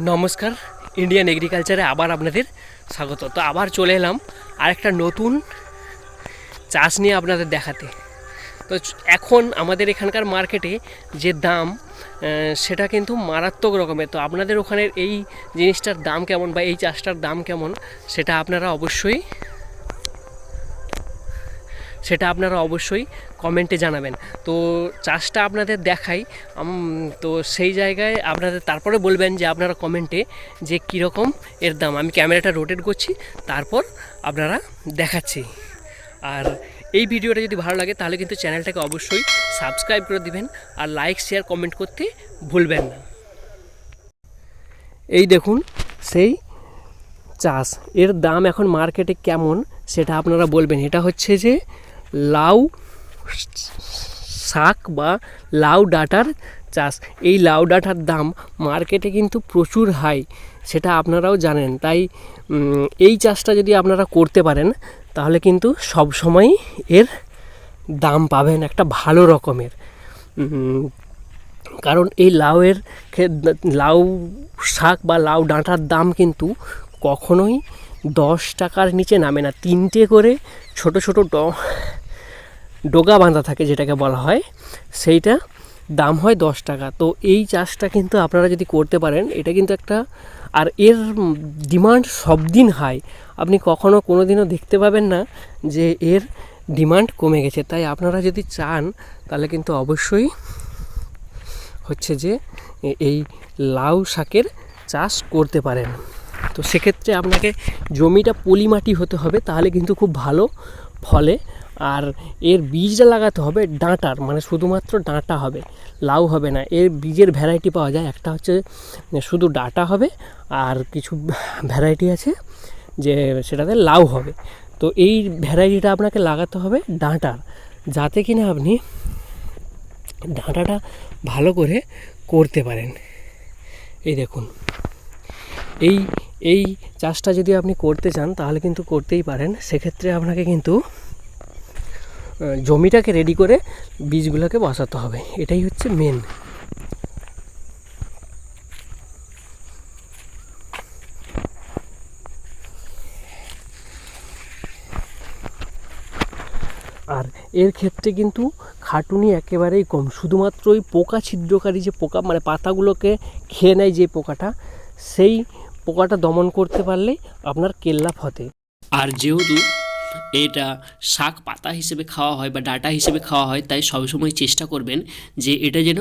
নমস্কার, ইন্ডিয়ান এগ্রিকালচারে আবার আপনাদের স্বাগত। তো আবার চলে এলাম আরেকটা নতুন চাষ নিয়ে আপনাদের দেখাতে। তো এখন আমাদের এখানকার মার্কেটে যে দাম সেটা কিন্তু মারাত্মক রকমের। তো আপনাদের ওখানের এই জিনিসটার দাম কেমন বা এই চাষটার দাম কেমন সেটা আপনারা অবশ্যই কমেন্টে জানাবেন। তো চাষটা আপনাদের দেখাই, তো সেই জায়গায় আপনাদের তারপরে বলবেন যে আপনারা কমেন্টে যে কীরকম এর দাম। আমি ক্যামেরাটা রোটেট করছি, তারপর আপনারা দেখাচ্ছি। আর এই ভিডিওটা যদি ভালো লাগে তাহলে কিন্তু চ্যানেলটাকে অবশ্যই সাবস্ক্রাইব করে দিবেন আর লাইক শেয়ার কমেন্ট করতে ভুলবেন না। এই দেখুন সেই চাষ, এর দাম এখন মার্কেটে কেমন সেটা আপনারা বলবেন। এটা হচ্ছে যে লাউ শাক বা লাউ ডাঁটার চাষ। এই লাউ ডাঁটার দাম মার্কেটে কিন্তু প্রচুর হাই, সেটা আপনারাও জানেন। তাই এই চাষটা যদি আপনারা করতে পারেন তাহলে কিন্তু সব সময় এর দাম পাবেন একটা ভালো রকমের। কারণ এই লাউ শাক বা লাউ ডাঁটার দাম কিন্তু কখনোই 10 টাকার নিচে নামে না। 3টে করে ছোট ছোট ডগা বাঁধা থাকে, যেটাকে বলা হয়, সেইটা দাম হয় 10 টাকা। তো এই চাষটা কিন্তু আপনারা যদি করতে পারেন, এটা কিন্তু একটা, আর এর ডিমান্ড সব দিন হাই। আপনি কখনো কোনো দিনও দেখতে পাবেন না যে এর ডিমান্ড কমে গেছে। তাই আপনারা যদি চান তাহলে কিন্তু অবশ্যই হচ্ছে যে এই লাউ শাকের চাষ করতে পারেন। তো সেক্ষেত্রে আপনাকে জমিটা পলি মাটি হতে হবে, তাহলে কিন্তু খুব ভালো ফলে। আর এর বীজটা লাগাতে হবে ডাঁটার, মানে শুধুমাত্র ডাঁটা হবে, লাউ হবে না। এর বীজের ভ্যারাইটি পাওয়া যায়, একটা হচ্ছে শুধু ডাঁটা হবে আর কিছু ভ্যারাইটি আছে যে সেটাতে লাউ হবে। তো এই ভ্যারাইটিটা আপনাকে লাগাতে হবে ডাঁটার, যাতে কিনা আপনি ডাঁটাটা ভালো করে করতে পারেন। এই দেখুন, এই চাষটা যদি আপনি করতে চান তাহলে কিন্তু করতেই পারেন। সেক্ষেত্রে আপনাকে কিন্তু জমিটাকে রেডি করে বীজগুলোকে বসাতে হবে, এটাই হচ্ছে মেন। আর এর ক্ষেত্রে কিন্তু খাটুনি একেবারেই কম। শুধুমাত্র ওই পোকা ছিদ্রকারী যে পোকা, মানে পাতাগুলোকে খেয়ে নেয় যে পোকাটা, সেই পোকাটা দমন করতে পারলেই আপনার কেল্লা ফতে। আর যেহেতু এটা শাক পাতা হিসেবে খাওয়া হয় বা ডাঁটা হিসেবে খাওয়া হয়, তাই সবসময় চেষ্টা করবেন যে এটা যেন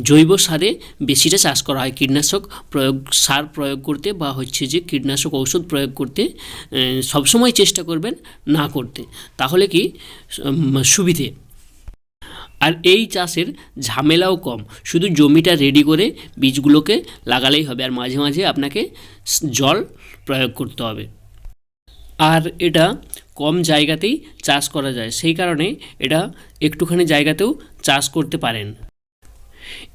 জৈব সারে বেশিটা চাষ করা হয়। কীটনাশক সার প্রয়োগ করতে বা হচ্ছে যে কীটনাশক ঔষধ প্রয়োগ করতে সবসময় চেষ্টা করবেন না করতে, তাহলে কি সুবিধে। আর এই চাষের ঝামেলাও কম, শুধু জমিটা রেডি করে বীজগুলোকে লাগালেই হবে, আর মাঝে মাঝে আপনাকে জল প্রয়োগ করতে হবে। আর এটা কম জায়গাতেই চাষ করা যায়, সেই কারণে এটা একটুখানি জায়গাতেও চাষ করতে পারেন।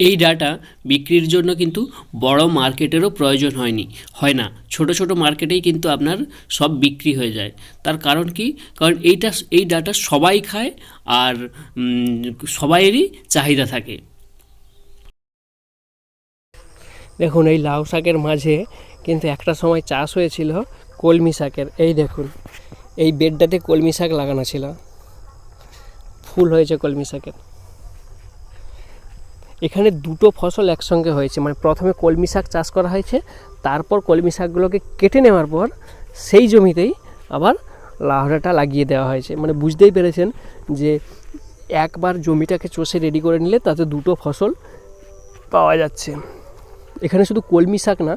এই ডাটা বিক্রির জন্য কিন্তু বড় মার্কেটেরও প্রয়োজন হয় না, ছোট ছোট মার্কেটেই কিন্তু আপনার সব বিক্রি হয়ে যায়। তার কারণ কি? কারণ এই ডাটা সবাই খায় আর সবাইয়েরই চাহিদা থাকে। দেখুন, এই লাউ শাকের মাঝে কিন্তু একটা সময় চাষ হয়েছিল কলমি শাকের। এই দেখুন, এই বেডটাতে কলমি শাক লাগানো ছিল, ফুল হয়েছে কলমি শাকের। এখানে দুটো ফসল একসঙ্গে হয়েছে, মানে প্রথমে কলমি শাক চাষ করা হয়েছে, তারপর কলমি শাকগুলোকে কেটে নেওয়ার পর সেই জমিতেই আবার লাউ ডাঁটা লাগিয়ে দেওয়া হয়েছে। মানে বুঝতেই পেরেছেন যে একবার জমিটাকে চষে রেডি করে নিলে তাতে দুটো ফসল পাওয়া যাচ্ছে। এখানে শুধু কলমি শাক না,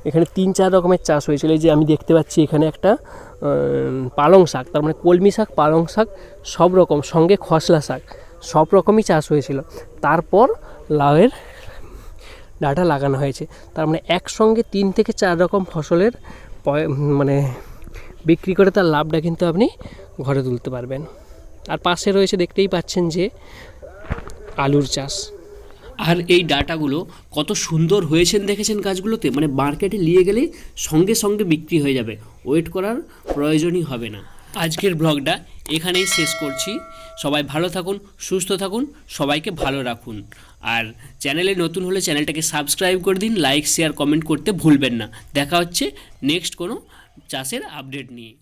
এখানে 3-4 রকমের চাষ হয়েছিল। এই যে আমি দেখতে পাচ্ছি এখানে একটা পালং শাক, তার মানে কলমি শাক, পালং শাক সব রকম, সঙ্গে খসলা শাক, সব রকমই চাষ হয়েছিল। তারপর লাউয়ের ডাঁটা লাগানো হয়েছে। তার মানে একসঙ্গে 3 থেকে 4 রকম ফসলের মানে বিক্রি করে তার লাভটা কিন্তু আপনি ঘরে তুলতে পারবেন। আর পাশে রয়েছে, দেখতেই পাচ্ছেন, যে আলুর চাষ। আর এই ডাটাগুলো কত সুন্দর হয়েছেন দেখেছেন গাছগুলোতে, মানে মার্কেটে নিয়ে গেলে সঙ্গে সঙ্গে বিক্রি হয়ে যাবে, ওয়েট করার প্রয়োজনই হবে না। আজকের ব্লগটা এখানেই শেষ করছি। সবাই ভালো থাকুন, সুস্থ থাকুন, সবাইকে ভালো রাখুন। আর চ্যানেলে নতুন হলে চ্যানেলটাকে সাবস্ক্রাইব করে দিন, লাইক শেয়ার কমেন্ট করতে ভুলবেন না। দেখা হচ্ছে নেক্সট কোনো চাষের আপডেট নিয়ে।